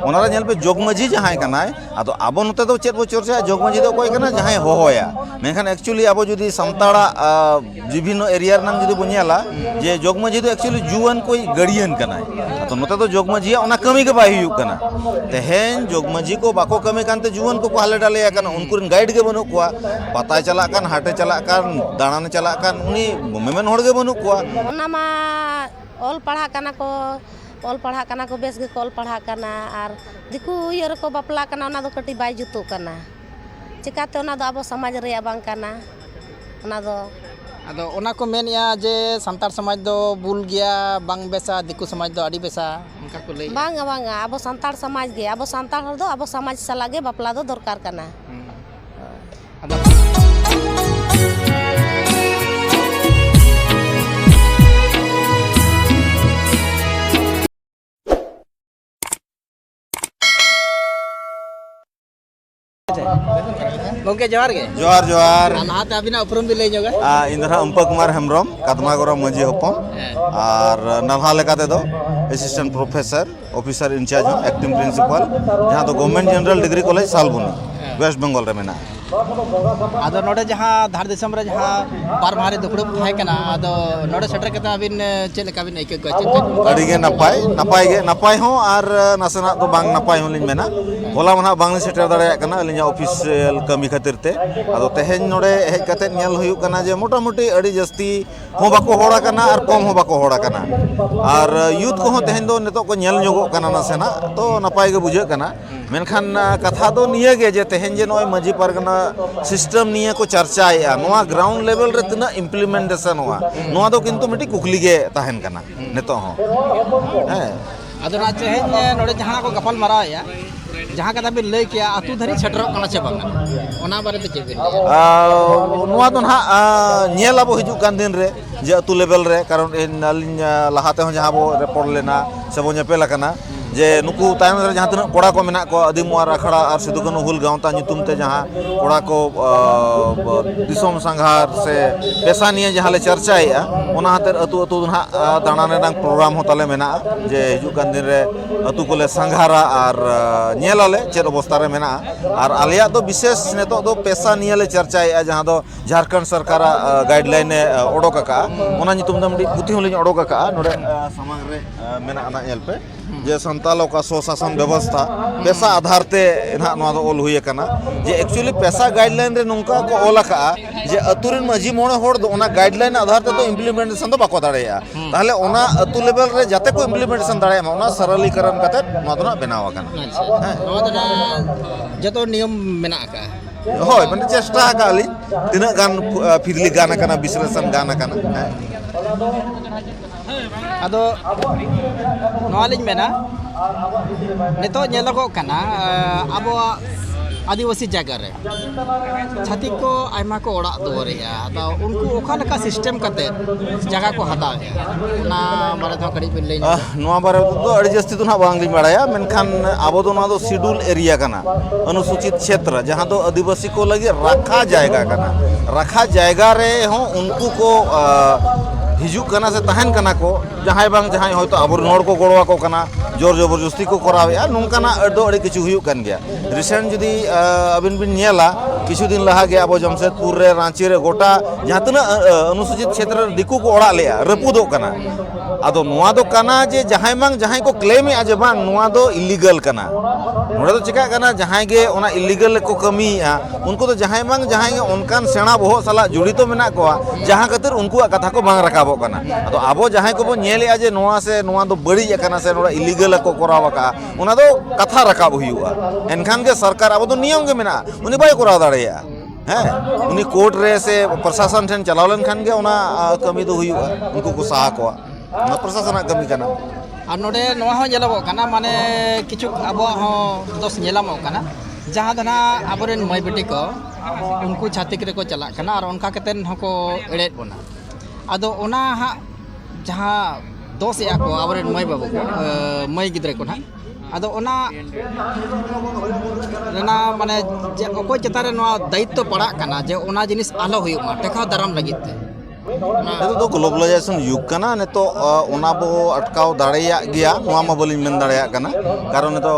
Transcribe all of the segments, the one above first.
ओनारा nail पे जोगमाझी जहां कनाय आदो आबो नोते दो चेत बो चर्चा जोगमाझी दो कोई कना जहां होहोया मेनखान एक्चुअली आबो जुदी सामताड़ा विभिन्न एरिया नाम जुदी बुनियाला जे जोगमाझी दो एक्चुअली जुआन कोई गड़ियन कनाय तो नोते दो जोगमाझी ओना कमी के बाय हुयुक कना तेहेन जोगमाझी को बाको कमी कानते जुआन को हाले डाले कना उनकुन गाइड के बनु कुआ पता चला कान हाटे चला कान दाणान चला कान उनी मेमेन होड़ के बनु कुआ ओना मा ऑल पढ़ा कना को ऑल पढ़ा कना को बेस के ऑल पढ़ा कना और दिकु इयर को बापला कना ओना दो कटी बाय जुतु कना चिकाते ओना दो आबो समाज रे बांग कना ओना दो आदो ओना को मेनिया जे संतार समाज दो बुल गया बांग बेसा दिकु समाज दो अड़ी बेसा उनका को लई बांग बांग आबो संतार समाज गे आबो संतार हर दो आबो समाज सला गे बापला दो दरकार कना गोंके जोहार गे जोहार जोहार नाते अबिना उपरम भी लई जोगा इंद्रा अंपक कुमार हेम्ब्रम कदमागोरा मजी होपन और नल्हा लेकाते दो assistant professor officer in-charge acting principal जहां दो government general degree college Salboni West Bengal रे मेना आदो नोडे जहां धार दिसम रे जहां बार मारे दुखड़ुप थाय कना आदो नोडे सेटर कता अबिन चेल का बिन एके को अड़ी गे नपाय हो और नासना तो बांग नपाय हो लिन मेना होला मना बांग सेटर दाड़े कना लिन ऑफिशियल कमी खातिर ते आदो तेहेन नोडे हेज कते नेल हुयु कना जे मोटा मोटी अड़ी जस्ती हो बाको होड़ा कना और कम हो बाको होड़ा कना और यूथ को हो तेहेन दो नेतो को नेल जोगो कना नासेना तो नपाय गे बुझे कना मेनखान कथा दो निये गे जे तेहेन जे नय मजी परगना सिस्टम निये को चर्चाया नोआ ग्राउंड लेवल रे तना इम्प्लीमेंटेशन हुआ नोआ दो किंतु मिटी कुकली गे ताहेन कना नेतो हो आदो ना चेहेन नोडे जहां को गफल मराया जहां कदा बि लई के आतु धरी छटरो कना छे बांग ओना बारे ते चेबे नोआ दो ना नेल आबो हिजु कान दिन रे जे अतु लेवल रे कारण इन लहाते हो जहां बो रिपोर्ट लेना सबो नेपेल कना जे नुकु तायम रे जहां तना कोड़ा को मेना को आदिमुआर अखड़ा और सिदुकनु हुल गांवता नितुम ते जहां कोड़ा को दिसोम संघार से पेशा निये जहां ले चर्चाया ओना हाते अतु अतु ना दाना ने प्रोग्राम हो ताले मेना जे हिजु कान दिन रे अतु कोले संघारा और नेलाले चेद अवस्था रे मेना और आलिया दो विशेष नेतो दो पेशा निये ले चर्चाया जहां दो झारखंड सरकार गाइडलाइन ओडोक का ओना नितुम दम पुथि होलिन ओडोक का नोडे समाज रे मेना ना नेल पे जे संतालों का स्वशासन व्यवस्था पेशा आधार ते ना नोआ दो ओल हुई कना जे एक्चुअली पेशा गाइडलाइन रे नोंका को ओल का जे अतुरिन मजी मोणे होड़ दो ओना गाइडलाइन आधार ते तो इम्प्लीमेंटेशन दो बाको दाड़ेया ताहले ओना अतु लेवल रे जाते को इम्प्लीमेंटेशन दाड़े मा ओना सरलीकरण कते नोआ दो बनावा कना नोआ दो जतो नियम मेना का होय माने चेष्टा काली तिना गान फिरली गाना कना विश्लेषण गाना कना आदो नोआलिन मेना नेतो नेलगो कना आबो आदिवासी जगह रे छाती को आयमा को ओड़ा दोरेया तो उनको ओखा लका सिस्टम कते जगह को हतावे ना बारे तो कड़ी बिन लेन नोआ बारे तो अड़ी जस्ती तो ना बांग लिन बाड़ाया मेनखान आबो दो ना दो शेड्यूल एरिया कना अनुसूचित क्षेत्र जहां दो आदिवासी को लगे रखा जायगा रे हो उनको को हिजुक कना से तहन कना को जहां बांग जहां होयतो आबो नोड़ को गोड़वा को कना जोर जबरदस्ती को करावे नोंकाना अडो अड़ी किछु हुयु कन गया रिसेंट जदी अबिन बिन नेला किछु दिन लहा गया आबो जमशेदपुर रे रांची रे गोटा जहां तना अनुसूचित क्षेत्र दिकु को ओड़ा लेया रपुदो कना आदो नोआ दो कना जे जहां बांग जहां को क्लेम आज बांग नोआ दो इलीगल कना नोडे दो चिका कना जहां गे ओना इलीगल को कमी उनको तो जहां बांग जहां गे उनकान सेना बोहो साला जुड़ी तो मेना को जहां खातिर उनको कथा को बांग रकाबो कना आदो आबो जहां को बो नेले जे नोआ से नोआ दो बड़ी कना से नोडा इलीगल को करावा का ओना दो कथा रकाब हुआ एनखान के सरकार अब तो नियम के मेना उनी बाय करा दाड़ेया उनी कोर्ट रे से प्रशासन ठन चलाव लन खान के ओना कमी दो हुआ उनको को सहा को ना प्रशासन कमी कना और नोडे नोआ हो जेलबो कना माने किछु अबो हो दोस नेलामो कना जहां दना अबरेन मई बेटी को उनको छातिक रे को चला कना और उनका कतेन हको एड़ेत बोना आदो ओना हा जहां दोस या को अबरेन मई बाबू को मई गिद्रे को ना आदो ओना रेना माने जे ओको चेतारे नोआ दायित्व पड़ा कना जे ओना जिनिस आलो हुयु मा टेका दाराम लगित ते नितो तो ग्लोबलाइजेशन युग कना नितो ओना बो अटकाव दाड़ेया गया नोआ मा बलिन मेन दाड़ेया कना कारण नितो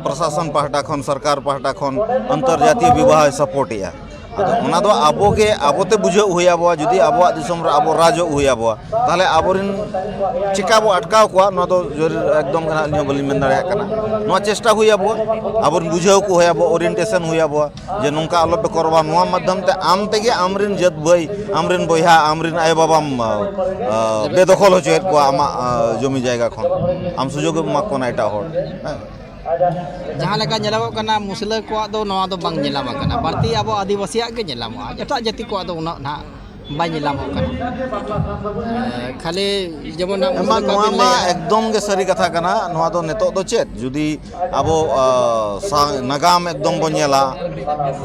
प्रशासन पाहटा खन सरकार पाहटा खन अंतर्जातीय विवाह सपोर्ट या ओना दो आबो के आबोते बुझे हुया बो जुदी आबो दिसम रे आबो राज हुया बो ताले आबोरिन चिका बो अटकाव को नो दो एकदम कना नियो बलिन मेन दाड़ेया कना नो चेष्टा हुया बो आबोरिन बुझाव को हुया बो ओरिएंटेशन हुया बो जे नोंका आलो पे करबा नोआ माध्यम ते आम तेगे आमरिन जत भाई आमरिन बोया आमरिन आय बाबाम बेदखल होचेत को आमा जमी जायगा खन आम सुजोग मा कोना एटा होर जहाँ लेका ñelamok kana musla ko do noa do bang ñelamok kana barti abo adivasi ge ñelamoa eta jati ko do una na bai ñelamok kana khali jemon एमा नोआ मा एकदम गे सरी कथा कना नोआ दो नेतो दो चेत जुदी आबो नगाम एकदम बो ñela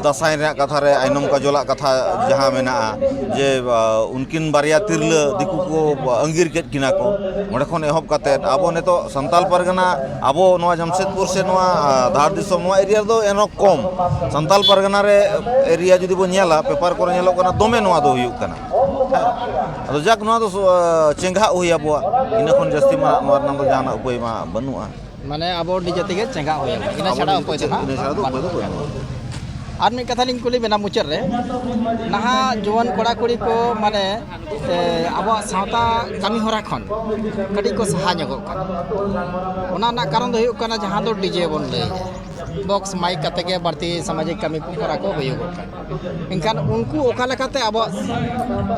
दसाई रे कथा रे आइनम का जोला कथा जहां मेना जे उनकिन बारिया तिरला दिकु को अंगीर केत किना को मोडे खन एहब काते आबो नेतो संताल परगना आबो नोआ जमशेदपुर से नोआ धार दिसम नोआ एरिया दो एनो कम संताल परगना रे एरिया जुदी बो ñela पेपर को ñelo कना दोमे नोआ दो हुयु कना अदो जाक नोआ दो चेंगा हुया बो इन खन जस्ती मा नोआ नाम दो जाना उपाय मा बनुआ माने abo dijati ge cengga hoya ina chada upoy do इन छाड़ा दो उपाय दो बनुआ আর মি কথা লিং কুলি বেনা মুচার রে নাহা জোয়ান কোড়া কুড়ি को माने আবো সাঁওতা কামি হরা খন কটি को সাহা ᱧᱚᱜᱚᱜ kan ona na karon do huyuk kana jahan do dj bon lay box mic कते के बढ़ती सामाजिक कमी को करा को हुई इनखान उनको ओका लेकाते अब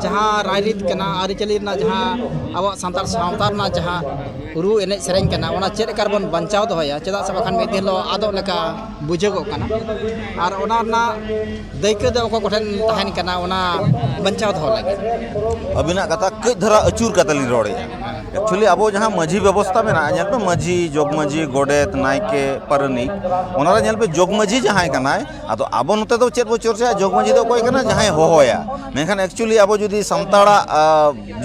जहाँ राजनीति कना आरिचली ना जहाँ अब सानतार सावतार ना जहाँ रू एने सेरेंग कना ओना चेक करबन बंचाव दोया चेदा से बखान में दिलो आदो लेका बुझगो कना और ओना ना दैके दे ओको कोठन तहन कना ओना बंचाव दो लगे अबिना कथा कई धरा अचूर कतली रोड़े एक्चुअली अब जहाँ माझी व्यवस्था में ना ñel पे माझी जोग माझी गोडेत नायके परनिक ओना रे ñel पे जोग माझी जहाँ कना आदो अब नते दो चेत बो चर्चा जोग माझी दो कोई कना जहाँ होया मेखान एक्चुअली अब जुदी संताड़ा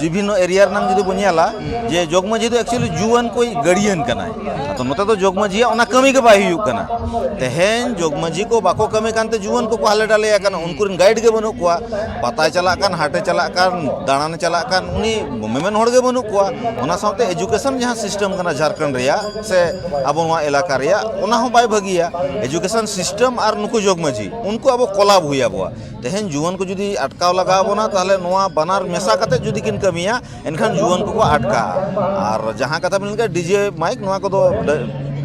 विभिन्न एरिया नाम जुदी बनियाला जे जोग माझी दो एक्चुअली जुवन कोई गड़ियन कना तो नते तो जोग माझी ओना कमी के बाय हुयु कना तेहेन जोग माझी को बाको कमी कानते जुवन को हाले डाले कना उनकुन गाइड के बनु कोआ पता चला कान हाटे चला कान दाणाने चला कान उनी मेमेन होड़ के बनु कोआ ओना साथे एजुकेशन जहाँ सिस्टम कना झारखंड रिया से अब नोआ इलाका रिया ओना हो बाय भगिया एजुकेशन सिस्टम और नुकु जोग माझी उनको अब कोलाब हुया बो तेहेन जुवन को जुदी अटकाव लगा बोना ताले नोआ बनार मेसा कते जुदी किन कमिया एनखान जुवन को अटका और जहाँ कथा मिलके डीजे माइक नोआ को दो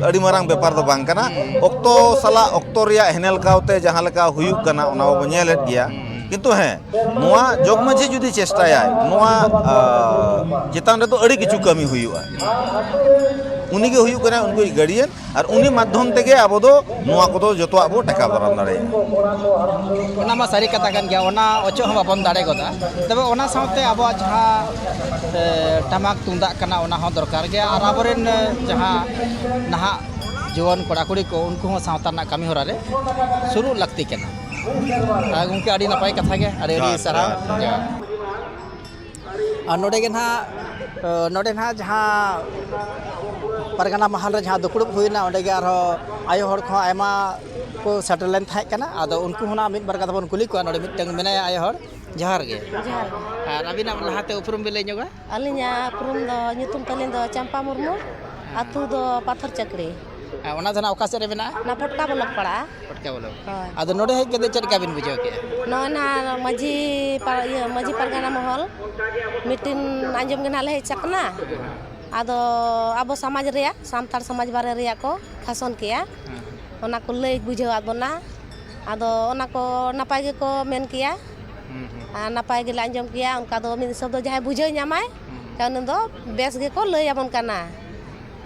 अड़ी मारांग बेपार दो बांग कना ओक्तो सला ओक्तो रिया हेनेल कावते जहाँ लेका हुयुक कना ओना बो ñelet गिया किंतु हैं नोआ जोग माझी जुदी चेष्टाया नोआ चितान रे तो अड़ी किछु कमी हुयुआ उनी के हुयुक कना उनको गार्डियन और उनी माध्यम तेगे अब दो नोआ को दो जतो अब टका दाराम दाड़े ओना मा सारी कथा कान गया ओना ओचो हम बाबन दाड़े गोदा तबे ओना साथे अब जहाँ टमाक तुंदा कना ओना हो दरकार गया और आबरेन जहाँ नहा जुवान कोड़ा कुड़ी को उनको हो सावता ना कमी होरा रे शुरू लगती कना उनके आड़ी नपाय कथा गे अरे सारा और नोडे के ना जहाँ परगना महल रे जहाँ दुकुड़ हुईना ओंडे गे आरो आयो हर को आयमा को सेटलमेंट थाय कना आदो उनको हुना मिद बार कथा बन कुली को नोडे मिदटंग मेना आयो हर जहार गे और अबिना लहाते उपरुम बिले ᱧᱚᱜᱟ अलिnya उपरुम दो nyutum talin do चंपा मुर्मू अतु दो पाथर चकड़ी ओना धना ओका सेरे मेना ना फटका ब्लॉक पड़ा फटका बोलो आदो नोडे हेज के चेक काबिन बुझो के नोना माझी परगना महल मीटिंग आंजम के नाले चकना आदो अब समाज रिया सानतार समाज बारे रिया को खासन किया ओना को लई बुझाव आबोना आदो ओना को नापाय के को मेन किया नापाय के आंजम किया उनका दो मिद सब दो जहां बुझाव ᱧᱟᱢᱟय कान दो बेस के को लई आबोन काना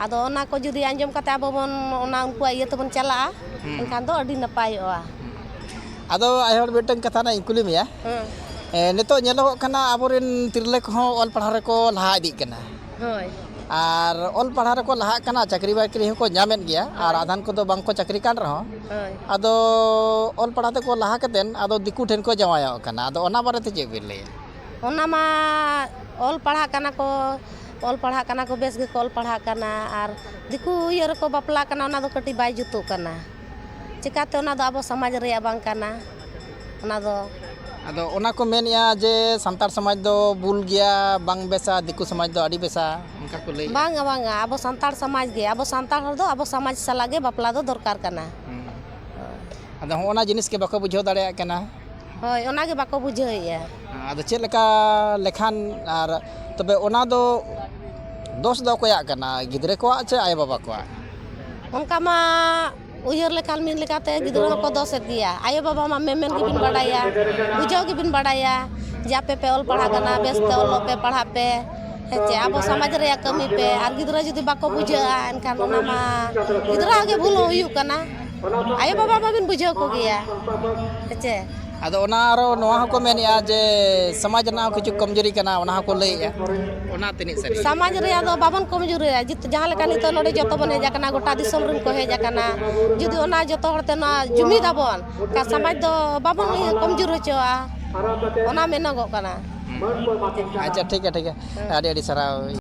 आदो ओना को जुदी आंजम कते अब बन ओना उनको इये तबन चला एनखान दो अडी नापायोआ आदो आयहर बेटन कथा ना इकुली मिया नितो ñeloग kana aboren tirle ko ol पढ़ा रे को लहा इदी kana होय और ol पढ़ा रे को लहा kana चाकरी बाकरी को ñamen गया और आधान को दो बांग को चाकरी कान रहो आदो ol पढ़ा ते को लहा कतेन आदो दिकु ठेन को जवाया kana आदो ओना बारे ते जे बिले ओना मा ol पढ़ा kana को ol पढ़ा kana को बेस के ol पढ़ा kana और दिकु ये रे को बापला kana ओना दो कटी बाय जुतो kana चिकाते ओना दो अब समाज रे बांग kana ओना दो ᱟᱫᱚ ᱚᱱᱟ ᱠᱚ ᱢᱮᱱᱮᱜᱼᱟ ᱡᱮ ᱥᱟᱱᱛᱟᱲ ᱥᱚᱢᱟᱡᱽ ᱫᱚ ᱵᱩᱞ ᱜᱮᱭᱟ ᱵᱟᱝ ᱵᱮᱥᱟ, ᱫᱤᱠᱩ ᱥᱚᱢᱟᱡᱽ ᱫᱚ ᱟᱹᱰᱤ ᱵᱮᱥᱟ, ᱚᱱᱠᱟ ᱠᱚ ᱞᱟᱹᱭ ᱵᱟᱝᱟ ᱵᱟᱝᱟ ᱟᱵᱚ ᱥᱟᱱᱛᱟᱲ ᱥᱚᱢᱟᱡᱽ ᱜᱮ, ᱟᱵᱚ ᱥᱟᱱᱛᱟᱲ ᱦᱚᱲ ᱫᱚ ᱟᱵᱚ ᱥᱚᱢᱟᱡᱽ ᱥᱟᱞᱟᱜ ᱜᱮ ᱵᱟᱯᱞᱟ ᱫᱚ ᱫᱚᱨᱠᱟর ᱠᱟᱱᱟ᱾ ᱟᱫᱚ ᱦᱚᱸᱜᱼᱚ ᱱᱟ ᱡᱤᱱᱤᱥ ᱜᱮ ᱵᱟᱠᱚ ᱵᱩᱡᱷᱟᱹᱣ ᱫᱟᱲᱮᱭᱟᱜ ᱠᱟᱱᱟ᱾ ᱦᱳᱭ ᱚᱱᱟᱜᱮ ᱵᱟᱠᱚ ᱵᱩᱡᱷᱟᱹᱣᱮᱫᱼᱟ᱾ ᱟᱫᱚ ᱪᱮᱫ ᱞᱮᱠᱟ ᱞᱮᱠᱷᱟᱱ ᱟᱨ ᱛᱚᱵᱮ ᱚᱱᱟ ᱫᱚ ᱫᱳᱥ ᱫᱚ ᱚᱠᱚᱭᱟᱜ ᱠᱟᱱᱟ, ᱜᱤᱫᱽᱨᱟᱹ ᱠᱚᱣᱟᱜ ᱪᱮ ᱟᱭᱳᱼᱵᱟᱵᱟ ᱠᱚᱣᱟᱜ? ᱚᱱᱠᱟ ᱢᱟ ᱩᱭᱦᱟᱹᱨ ᱞᱮᱠᱷᱟᱱ ᱢᱤᱫ ᱞᱮᱠᱟᱛᱮ ᱜᱤᱫᱽᱨᱟᱹ ᱦᱚᱸᱠᱚ ᱫᱳᱥᱮᱫ ᱜᱮᱭᱟ, ᱟᱭᱳᱼᱵᱟᱵᱟ ᱢᱟ ᱢᱮᱢᱮᱱ ᱜᱮᱵᱤᱱ ᱵᱟᱰᱟᱭᱟ, ᱵᱩᱡᱷᱟᱹᱣ ᱜᱮᱵᱤᱱ ᱵᱟᱰᱟᱭᱟ ᱡᱮ ᱟᱯᱮ ᱯᱮ ᱚᱞ ᱯᱟᱲᱦᱟᱜ ᱠᱟᱱᱟ, ᱵᱮᱥᱛᱮ ᱚᱞᱚᱜ ᱯᱮ ᱯᱟᱲᱦᱟᱜ ᱯᱮ ᱦᱮᱸᱪᱮ, ᱟᱵᱚ ᱥᱚᱢᱟᱡᱽ ᱨᱮᱭᱟᱜ ᱠᱟᱹᱢᱤ ᱯᱮ, ᱟᱨ ᱜᱤᱫᱽᱨᱟᱹ ᱡᱩᱫᱤ ᱵᱟᱠᱚ ᱵᱩᱡᱷᱟᱹᱜᱼᱟ ᱮᱱᱠᱷᱟᱱ ᱚᱱᱟ ᱢᱟ ᱜᱤᱫᱽᱨᱟᱹᱣᱟᱜ ᱜᱮ ᱵᱷᱩᱞ ᱦᱩᱭᱩᱜ ᱠᱟᱱᱟ, ᱟᱭᱳᱼᱵᱟᱵᱟ ᱢᱟᱵᱤᱱ ᱵᱩᱡᱷᱟᱹᱣ ᱠᱚᱜᱮᱭᱟ ᱦᱮᱸᱪᱮ᱾ ᱟᱫᱚ ᱚᱱᱟ ᱟᱨᱚ ᱱᱚᱣᱟ ᱦᱚᱸᱠᱚ ᱢᱮᱱᱮᱜᱼᱟ ᱡᱮ ᱥᱚᱢᱟᱡᱽ ᱨᱮᱱᱟᱜ ᱦᱚᱸ ᱠᱤᱪᱷᱩ ᱠᱚᱢᱡᱩᱨᱤ ᱠᱟᱱᱟ, ᱚᱱᱟ ᱦᱚᱸᱠᱚ ᱞᱟᱹᱭᱮᱜᱼᱟ, ᱚᱱᱟ ᱛᱤᱱᱟᱹᱜ ᱥᱟᱹᱨᱤ? ᱥᱚᱢᱟᱡᱽ ᱨᱮᱭᱟᱜ ᱫᱚ ᱵᱟᱵᱚᱱ ᱠᱚᱢᱡᱩᱨᱤᱭᱟ, ᱡᱟᱦᱟᱸ ᱞᱮᱠᱟ ᱱᱤᱛᱚᱜ ᱱᱚᱰᱮ ᱡᱚᱛᱚ ᱵᱚᱱ ᱦᱮᱡ ᱟᱠᱟᱱᱟ, ᱜᱚᱴᱟ ᱫᱤᱥᱚᱢ ᱨᱮᱱ ᱠᱚ ᱦᱮᱡ ᱟᱠᱟᱱᱟ, ᱡᱩᱫᱤ ᱚᱱᱟ ᱡᱚᱛᱚ ᱦᱚᱲᱛᱮ ᱱᱚᱣᱟ ᱡᱩᱢᱤᱫ ᱟᱵᱚᱱ ᱥᱚᱢᱟᱡᱽ ᱫᱚ ᱵᱟᱵᱚᱱ ᱠᱚᱢᱡᱳᱨ ᱦᱚᱪᱚᱣᱟᱜᱼᱟ, ᱚᱱᱟ ᱢᱮᱱᱚᱜᱚᱜ ᱠᱟᱱᱟ᱾ ᱟᱪᱪᱷᱟ ᱴᱷᱤᱠ ᱜᱮᱭᱟ ᱴᱷᱤᱠ ᱜᱮᱭᱟ, ᱟᱹᱰᱤ ᱟᱹᱰᱤ ᱥᱟᱨᱦᱟᱣ᱾